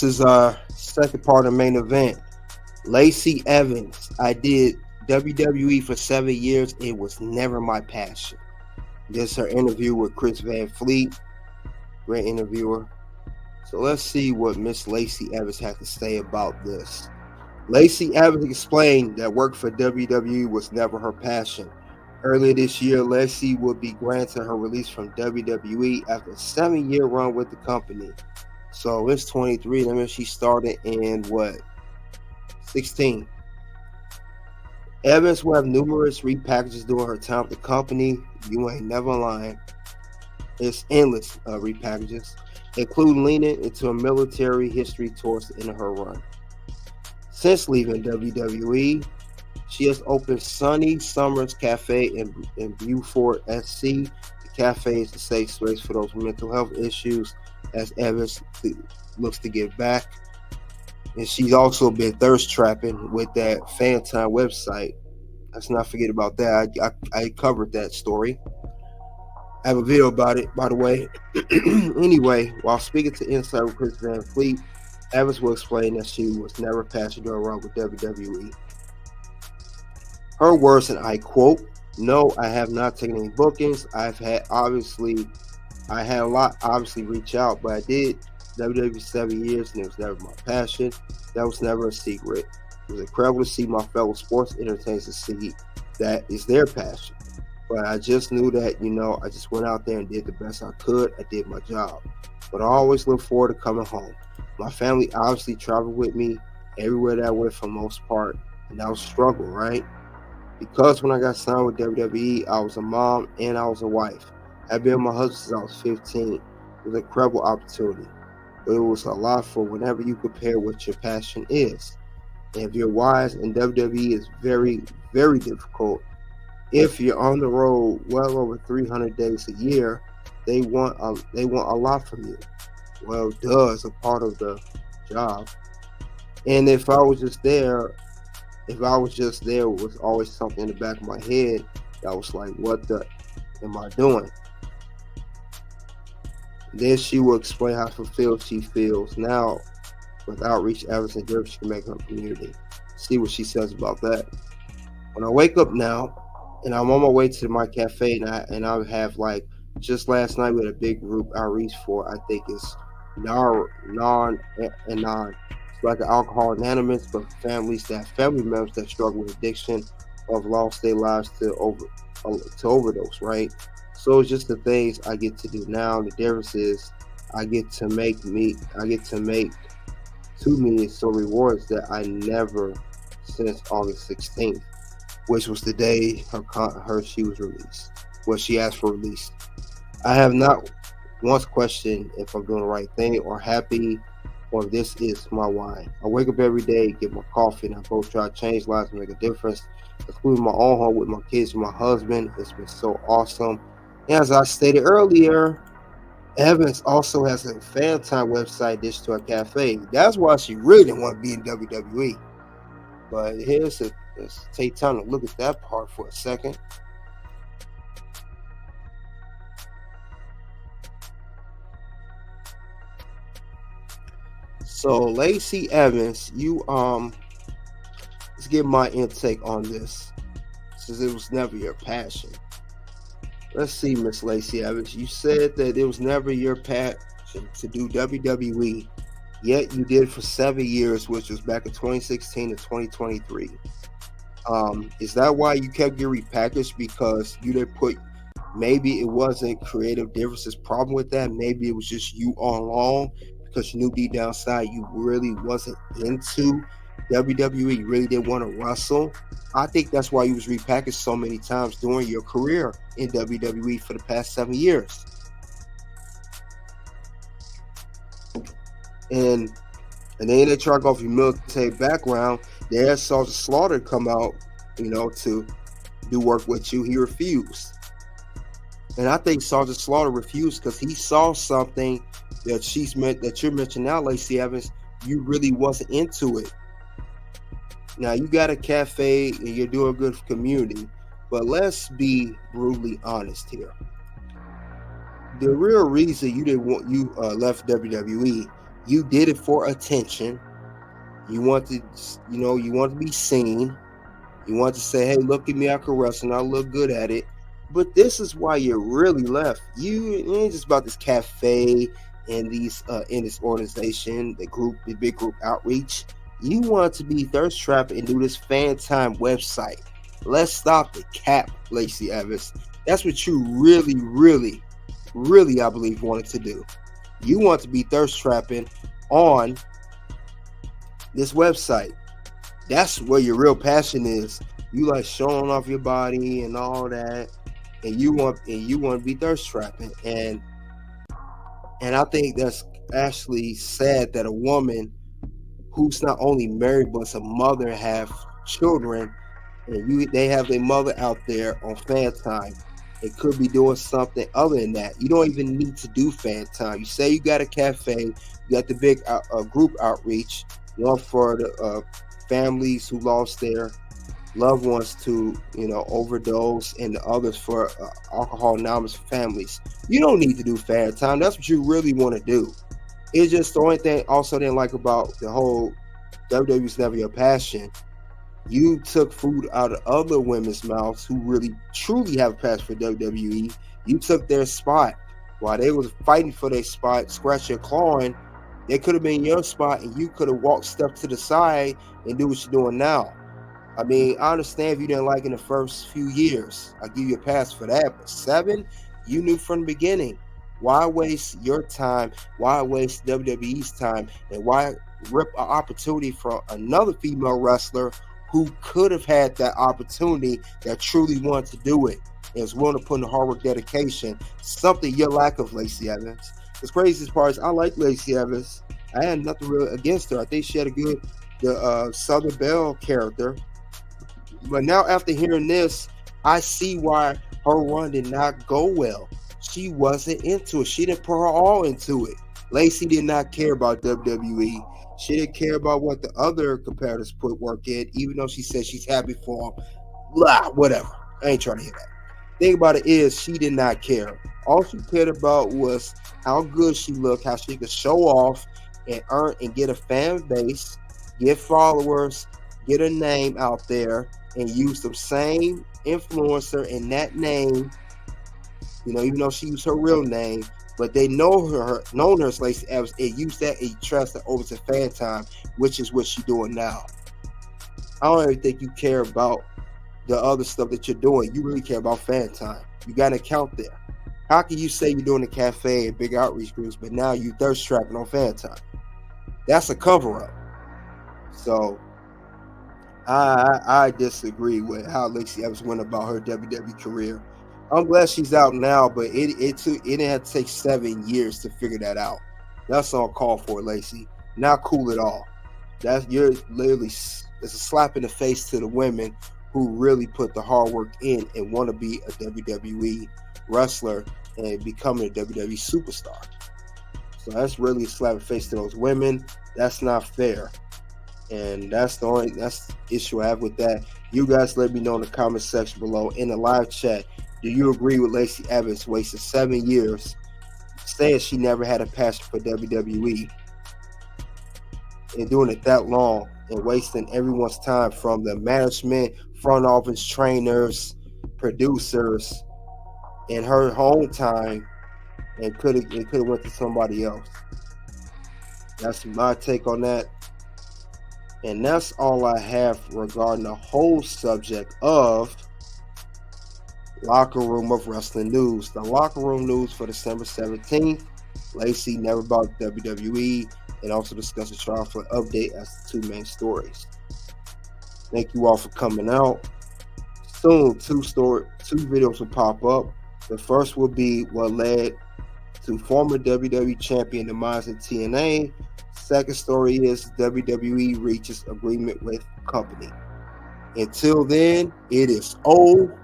This is our second part of the main event. Lacey Evans. I did WWE for 7 years. It was never my passion. This is her interview with Chris Van Fleet. Great interviewer. So let's see what Miss Lacey Evans had to say about this. Lacey Evans explained that work for WWE was never her passion. Earlier this year, Lacey would be granted her release from WWE after a 7-year run with the company. So it's 23. That means she started in what? 16. Evans will have numerous repackages during her time with the company. You ain't never lying. It's endless repackages, including leaning into a military history towards the end of her run. Since leaving WWE, she has opened Sunny Summers Cafe in Beaufort, SC. The cafe is a safe space for those with mental health issues as Evans looks to give back. And she's also been thirst trapping with that fan time website. Let's not forget about that. I covered that story. I have a video about it, by the way. Anyway, while speaking to Insider Chris Van Fleet, Evans will explain that she was never passionate around with WWE. Her words, and I quote, "No, I have not taken any bookings. I had a lot obviously reach out, but I did WWE for 7 years and it was never my passion. That was never a secret. It was incredible to see my fellow sports entertainers see that is their passion. But I just knew that, I just went out there and did the best I could. I did my job. But I always look forward to coming home. My family obviously traveled with me everywhere that I went for the most part, and that was a struggle, right? Because when I got signed with WWE, I was a mom and I was a wife. I've been with my husband since I was 15. It was an incredible opportunity. But it was a lot for whenever you compare what your passion is. And if you're wise, and WWE is very, very difficult. If you're on the road well over 300 days a year, they want a lot from you. Well, duh, it's a part of the job. And if I was just there, it was always something in the back of my head that was like, what the am I doing? Then she will explain how fulfilled she feels now with outreach efforts and difference she can make in her community. See what she says about that. When I wake up now, and I'm on my way to my cafe, and I have just last night we had a big group outreach for, I think it's non and non. It's like an alcohol anonymous, but family members that struggle with addiction or have lost their lives to overdose, right? So it's just the things I get to do now. The difference is I get to make to me it's so rewards that I never since August 16th, which was the day she was released. Well, she asked for release. I have not once questioned if I'm doing the right thing or happy or if this is my why. I wake up every day, get my coffee, and I both try to change lives and make a difference, including my own home with my kids and my husband. It's been so awesome. And as I stated earlier, Evans also has a fan time website dish to her cafe. That's why she really didn't want to be in WWE. But let's take time to look at that part for a second. So Lacey Evans, let's get my intake on this, since it was never your passion. Let's see, Miss Lacey Evans. You said that it was never your passion to do WWE, yet you did for 7 years, which was back in 2016 to 2023. Is that why you kept getting repackaged? Because you didn't put, maybe it wasn't creative differences problem with that. Maybe it was just you all along, because you knew deep down inside you really wasn't into WWE. You really didn't want to wrestle. I think that's why you was repackaged so many times during your career in WWE for the past 7 years. And then they try to go off your military background. They asked Sergeant Slaughter to come out, to do work with you. He refused. And I think Sergeant Slaughter refused because he saw something that you're mentioning now, Lacey Evans. You really wasn't into it. Now you got a cafe and you're doing good for community, but let's be brutally honest here. The real reason you left WWE, You did it for attention. You want to, you want to be seen. You want to say, hey, look at me, I can wrestle, and I look good at it. But this is why you really left. You ain't just about this cafe and these in this organization, the big group outreach. You want to be thirst trapping and do this fan time website. Let's stop the cap, Lacey Evans. That's what you really, really, really, I believe, wanted to do. You want to be thirst trapping on this website. That's where your real passion is. You like showing off your body and all that, and you want to be thirst trapping, and I think that's actually sad that a woman who's not only married but a mother, have children, and they have their mother out there on fan time. It could be doing something other than that. You don't even need to do fan time. You say you got a cafe, you got the big group outreach, one for the families who lost their loved ones to overdose, and the others for alcohol anonymous families. You don't need to do fan time. That's what you really want to do. It's just the only thing also didn't like about the whole WWE's Never Your Passion. You took food out of other women's mouths who really truly have a passion for WWE. You took their spot while they was fighting for their spot, scratching and clawing. They could have been your spot, and you could have walked step to the side and do what you're doing now. I mean, I understand if you didn't like in the first few years. I give you a pass for that. But 7, you knew from the beginning. Why waste your time? Why waste WWE's time? And why rip an opportunity from another female wrestler who could have had that opportunity, that truly wanted to do it and was willing to put in the hard work, dedication, something you lack of, Lacey Evans. The craziest part is I like Lacey Evans. I had nothing really against her. I think she had a good Southern Belle character. But now after hearing this, I see why her run did not go well. She wasn't into it. She didn't put her all into it. Lacey did not care about WWE. She didn't care about what the other competitors put work in, even though she said she's happy for them. Blah, whatever. I ain't trying to hear that. Thing about it is, she did not care. All she cared about was how good she looked, how she could show off and earn and get a fan base, get followers, get a name out there, and use the same influencer in that name, even though she used her real name, but they known her as Lacey Evans, and used that and transferred over to fan time, which is what she's doing now. I don't even think you care about the other stuff that you're doing. You really care about fan time. You got an account there. How can you say you're doing a cafe and big outreach groups, but now you thirst trapping on fan time? That's a cover up. So I disagree with how Lacey Evans went about her WWE career. I'm glad she's out now, but it didn't have to take 7 years to figure that out. That's all called for, Lacey. Not cool at all. You're literally, it's a slap in the face to the women who really put the hard work in and want to be a WWE wrestler and becoming a WWE superstar. So that's really a slap in the face to those women. That's not fair. And that's the issue I have with that. You guys let me know in the comment section below in the live chat. Do you agree with Lacey Evans wasting 7 years saying she never had a passion for WWE and doing it that long and wasting everyone's time, from the management, front office, trainers, producers, and her own time, and could have went to somebody else? That's my take on that. And that's all I have regarding the whole subject of Locker Room of Wrestling News. The Locker Room News for December 17th. Lacey never about WWE, and also discuss a triumphant update as the 2 main stories. Thank you all for coming out. Soon, 2 videos will pop up. The first will be what led to former WWE champion demise in TNA. Second story is WWE reaches agreement with company. Until then, it is OUT.